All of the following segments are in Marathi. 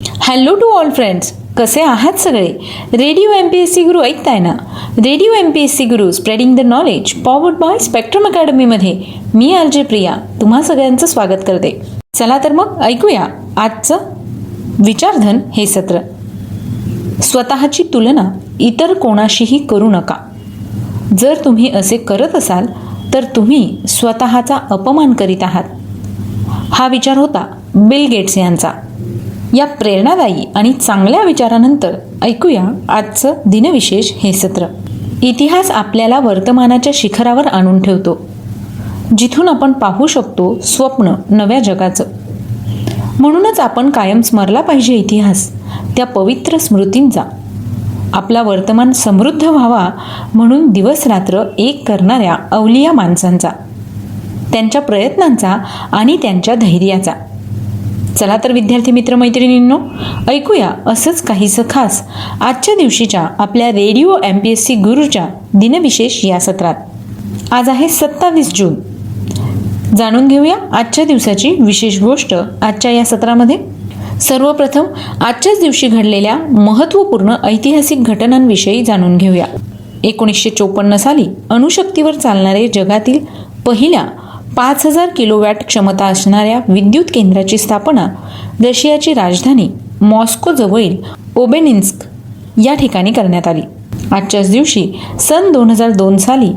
हॅलो टू ऑल फ्रेंड्स, कसे आहात सगळे. रेडिओ MPSC गुरु ऐकताय ना. Radio MPSC Guru spreading the knowledge powered by spectrum अकॅडमीमध्ये मी RJ प्रिया तुम्हा सगळ्यांचं स्वागत करते. चला तर मग ऐकूया आजचं विचारधन हे सत्र. स्वतःची तुलना इतर कोणाशीही करू नका. जर तुम्ही असे करत असाल तर तुम्ही स्वतःचा अपमान करीत आहात. हा विचार होता बिल गेट्स यांचा. या प्रेरणादायी आणि चांगल्या विचारानंतर ऐकूया आजचं दिनविशेष हे सत्र. इतिहास आपल्याला वर्तमानाच्या शिखरावर आणून ठेवतो, जिथून आपण पाहू शकतो स्वप्न नव्या जगाचं. म्हणूनच आपण कायम स्मरला पाहिजे इतिहास, त्या पवित्र स्मृतींचा. आपला वर्तमान समृद्ध व्हावा म्हणून दिवस रात्र एक करणाऱ्या अवलिया माणसांचा, त्यांच्या प्रयत्नांचा आणि त्यांच्या धैर्याचा. चला तर विद्यार्थी मित्र मैत्रिणींनो, ऐकूया असंच काहीसं खास आजच्या दिवशीच्या आपल्या रेडिओ MPSC गुरुच्या दिनविशेष या सत्रात. आज आहे 27 जून. जाणून घेऊया आजच्या दिवसाची विशेष गोष्ट आजच्या या सत्रामध्ये. सर्वप्रथम आजच्याच दिवशी घडलेल्या महत्त्वपूर्ण ऐतिहासिक घटनांविषयी जाणून घेऊया. 1954 साली अणुशक्तीवर चालणारे जगातील पहिल्या 5000 किलोवॅट क्षमता असणाऱ्या विद्युत केंद्राची स्थापना रशियाची राजधानी मॉस्को जवळील ओबेनिन्स्क या ठिकाणी करण्यात आली. आजच्याच दिवशी सन 2002 साली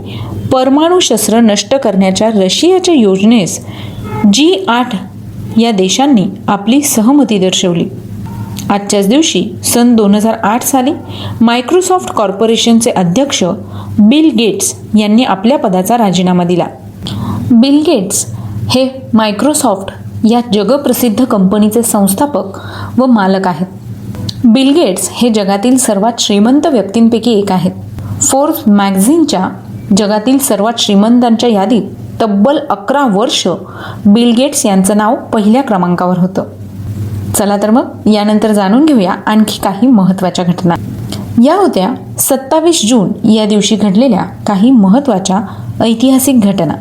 परमाणु शस्त्र नष्ट करण्याच्या रशियाच्या योजनेस G8 या देशांनी आपली सहमती दर्शवली. आजच्याच दिवशी सन 2008 साली मायक्रोसॉफ्ट कॉर्पोरेशनचे अध्यक्ष बिल गेट्स यांनी आपल्या पदाचा राजीनामा दिला. बिल गेट्स हे मायक्रोसॉफ्ट या जगप्रसिद्ध कंपनीचे संस्थापक व मालक आहेत. बिल गेट्स हे जगातील सर्वात श्रीमंत व्यक्तींपैकी एक आहेत. फोर्ब्स मॅगझिनच्या जगातील सर्वात श्रीमंतांच्या यादीत तब्बल 11 वर्ष बिल गेट्स यांचं नाव पहिल्या क्रमांकावर होतं. चला तर मग यानंतर जाणून घेऊया आणखी काही महत्त्वाच्या घटना. या होत्या 27 जून या दिवशी घडलेल्या काही महत्त्वाच्या ऐतिहासिक घटना.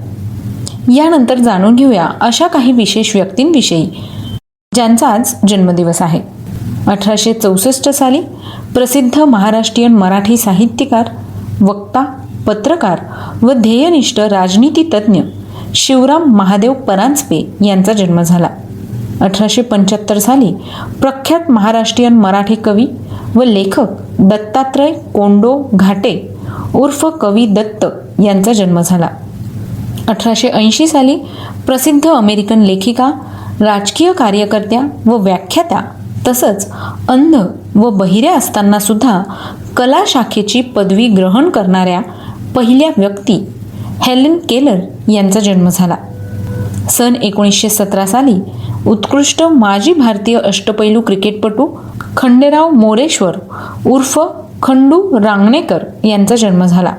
यानंतर जाणून घेऊया अशा काही विशेष व्यक्तींविषयी ज्यांचा आज जन्मदिवस आहे. 1864 साली प्रसिद्ध महाराष्ट्रीयन मराठी साहित्यकार, वक्ता, पत्रकार व ध्येयनिष्ठ राजनीती तज्ज्ञ शिवराम महादेव परांजपे यांचा जन्म झाला. 1875 साली प्रख्यात महाराष्ट्रीयन मराठी कवी व लेखक दत्तात्रय कोंडो घाटे उर्फ कवी दत्त यांचा जन्म झाला. 1880 साली प्रसिद्ध अमेरिकन लेखिका, राजकीय कार्यकर्त्या व व्याख्यात्या तसंच अंध व बहिऱ्या असताना सुद्धा कला शाखेची पदवी ग्रहण करणाऱ्या पहिल्या व्यक्ती हेलेन केलर यांचा जन्म झाला. सन 1917 साली उत्कृष्ट माजी भारतीय अष्टपैलू क्रिकेटपटू खंडेराव मोरेश्वर उर्फ खंडू रांगणेकर यांचा जन्म झाला.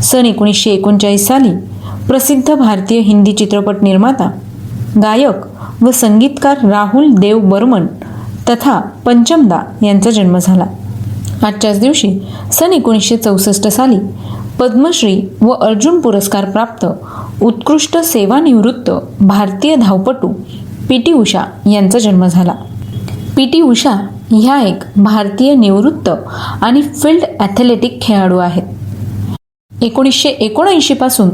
सन 1939 साली प्रसिद्ध भारतीय हिंदी चित्रपट निर्माता, गायक व संगीतकार राहुल देव बर्मन तथा पंचमदा यांचा जन्म झाला. आजच्याच दिवशी सन 1964 साली पद्मश्री व अर्जुन पुरस्कार प्राप्त उत्कृष्ट सेवानिवृत्त भारतीय धावपटू PT उषा यांचा जन्म झाला. PT उषा ह्या एक भारतीय निवृत्त आणि फील्ड ॲथलेटिक खेळाडू आहेत. 1979 पासून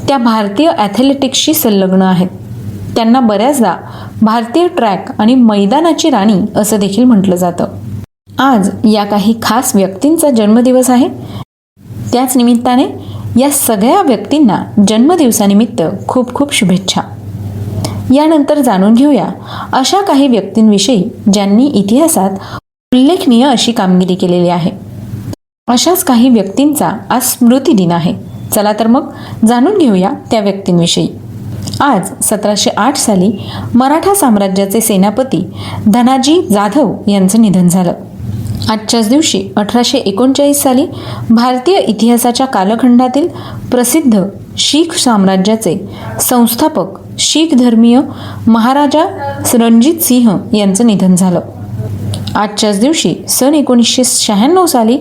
त्या भारतीय ॲथलेटिक्सशी संलग्न आहेत. त्यांना बऱ्याचदा भारतीय ट्रॅक आणि मैदानाची राणी असं देखील म्हटलं जातं. आज या काही खास व्यक्तींचा जन्मदिवस आहे. त्याच निमित्ताने या सगळ्या व्यक्तींना जन्मदिवसानिमित्त खूप खूप शुभेच्छा. यानंतर जाणून घेऊया अशा काही व्यक्तींविषयी ज्यांनी इतिहासात उल्लेखनीय अशी कामगिरी केलेली आहे. अशाच काही व्यक्तींचा आज स्मृती दिन आहे. चला तर मग जाणून घेऊया त्या व्यक्तींविषयी. आज 1708 साली मराठा साम्राज्याचे सेनापती धनाजी जाधव यांचं निधन झालं. आजच्याच दिवशी 1839 साली भारतीय इतिहासाच्या कालखंडातील प्रसिद्ध शीख साम्राज्याचे संस्थापक शीख धर्मीय महाराजा रणजित सिंह यांचं निधन झालं. आजच्याच दिवशी सन 1996 साली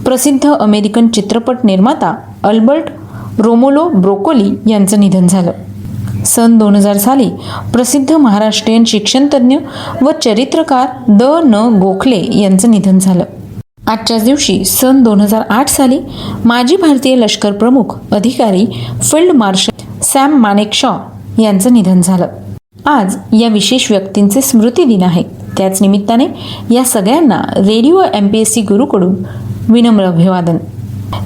प्रसिद्ध अमेरिकन चित्रपट निर्माता अल्बर्ट रोमोलो ब्रोकोली यांचं निधन झालं. सन 2000 साली प्रसिद्ध महाराष्ट्रीयन शिक्षणतज्ज्ञ व चरित्रकार न गोखले यांचं निधन झालं. आजच्याच दिवशी सन 2008 साली माजी भारतीय लष्कर प्रमुख अधिकारी फील्ड मार्शल सॅम मानेकशॉ यांचं निधन झालं. आज या विशेष व्यक्तींचे स्मृती दिन आहे. त्याच निमित्ताने या सगळ्यांना रेडिओ MPSC गुरुकडून विनम्र अभिवादन.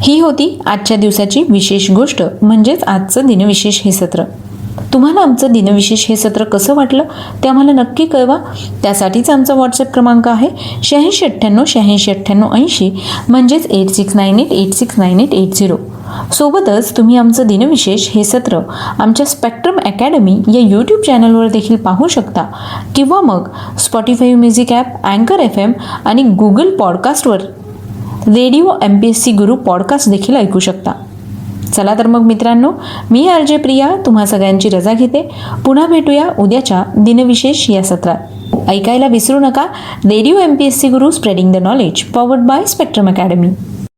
ही होती आजच्या दिवसाची विशेष गोष्ट, म्हणजेच आजचं दिनविशेष हे सत्र. तुम्हाला आमचं दिनविशेष हे सत्र कसं वाटलं ते आम्हाला नक्की कळवा. त्यासाठीच आमचा व्हॉट्सअप क्रमांक आहे 86989880, म्हणजेच 8698869880. सोबतच तुम्ही आमचं दिनविशेष हे सत्र आमच्या स्पेक्ट्रम अकॅडमी या यूट्यूब चॅनलवर देखील पाहू शकता, किंवा मग स्पॉटिफाय म्युझिक ॲप, अँकर FM आणि गुगल पॉडकास्टवर रेडिओ MPSC गुरु पॉडकास्ट देखील ऐकू शकता. चला तर मग मित्रांनो, मी RJ प्रिया तुम्हा सगळ्यांची रजा घेते. पुन्हा भेटूया उद्याच्या दिनविशेष या सत्रात. ऐकायला विसरू नका radio MPSC Guru spreading the knowledge, powered by spectrum academy.